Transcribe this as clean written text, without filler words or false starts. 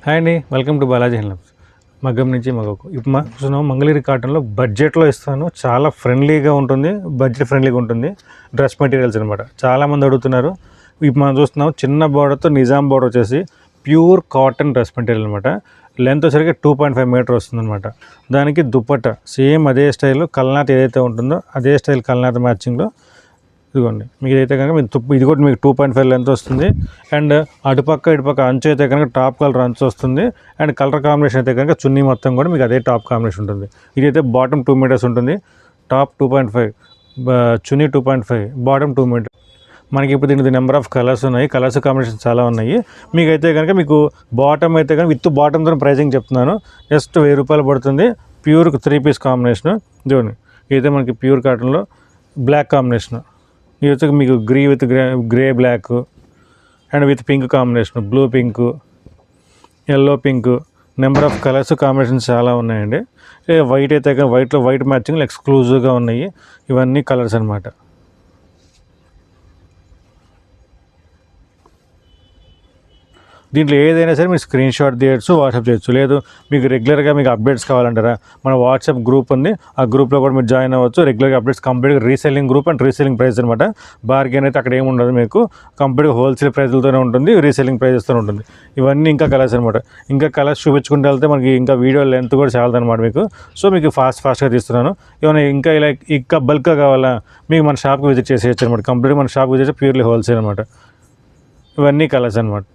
Hi అండి, welcome to Balaji handlooms. మగ్గం నుంచి మగకు. ఇప్పుడు చూస్తున్నాం మంగళగిరి కాటన్లో బడ్జెట్లో ఇస్తాను. చాలా ఫ్రెండ్లీగా ఉంటుంది, బడ్జెట్ ఫ్రెండ్లీగా ఉంటుంది. డ్రెస్ మెటీరియల్స్ అనమాట. చాలామంది అడుగుతున్నారు. ఇప్పుడు మనం చూస్తున్నాం చిన్న బార్డర్తో నిజాం బార్డర్ వచ్చేసి ప్యూర్ కాటన్ డ్రెస్ మెటీరియల్ అనమాట. లెంత్ వచ్చరికి 2.5 మీటర్ వస్తుందన్నమాట. దానికి దుప్పట్ట సేమ్ అదే స్టైల్లో కల్నాథ్ ఏదైతే ఉంటుందో అదే స్టైల్ కల్నాథ్ మ్యాచింగ్లో ఇదిగోండి. మీకు అయితే కనుక మీకు ఇది కూడా మీకు 2.5 లెంత్ వస్తుంది. అండ్ అటుపక్క ఇటుపక్క అంచు అయితే కనుక టాప్ కలర్ అంచు వస్తుంది. అండ్ కలర్ కాంబినేషన్ అయితే కనుక చున్నీ మొత్తం కూడా మీకు అదే టాప్ కాంబినేషన్ ఉంటుంది. ఇదైతే బాటమ్ 2 మీటర్స్ ఉంటుంది, టాప్ 2.5, చున్నీ 2.5, బాటమ్ 2 మీటర్. మనకి ఇప్పుడు దీనికి నెంబర్ ఆఫ్ కలర్స్ ఉన్నాయి, కలర్స్ కాంబినేషన్ చాలా ఉన్నాయి. మీకైతే కనుక మీకు బాటమ్ అయితే కనుక విత్ బాటమ్తో ప్రైజింగ్ చెప్తున్నాను. జస్ట్ 1000 రూపాయలు పడుతుంది. Pure 3 piece combination. ఇదిగోండి, ఇదైతే మనకి ప్యూర్ కాటన్లో బ్లాక్ కాంబినేషన్. ఇది వచ్చి మీకు grey black and with pink combination, blue pink, yellow pink, number of colours combinations చాలా ఉన్నాయండి. వైట్ అయితే వైట్లో వైట్ మ్యాచింగ్లు ఎక్స్క్లూజివ్గా ఉన్నాయి. ఇవన్నీ కలర్స్ అనమాట. దీంట్లో ఏదైనా సరే మీరు స్క్రీన్ షాట్ తీయచ్చు, వాట్సాప్ చేయొచ్చు. లేదు మీకు రెగ్యులర్గా మీకు అప్డేట్స్ కావాలంటారా, మన వాట్సాప్ గ్రూప్ ఉంది, ఆ గ్రూప్లో కూడా మీరు జాయిన్ అవ్వచ్చు. రెగ్యులర్గా అప్డేట్స్ కంప్లీట్గా reselling group and reselling price అనమాట. బార్గెన్ అయితే అక్కడ ఏమి ఉండదు, మీకు కంప్లీట్గా హోల్సేల్ ప్రైస్లతోనే ఉంటుంది, రీసెల్లింగ్ ప్రైజెస్తో ఉంటుంది. ఇవన్నీ ఇంకా కలర్స్ అనమాట. ఇంకా కలర్స్ చూపించుకుంటూ వెళ్తే మనకి ఇంకా వీడియో లెంత్ కూడా చాలదనమాట మీకు. సో మీకు ఫాస్ట్గా తీస్తున్నాను. ఏమైనా ఇంకా ఇలా ఇంకా బల్క్గా కావాలా మీకు మన షాప్కి విజిట్ చేసేయచ్చు అనమాట. కంప్లీట్గా మన షాప్కి విజిట్ ప్యూర్లీ హోల్సేల్ అనమాట. ఇవన్నీ కలర్స్ అనమాట.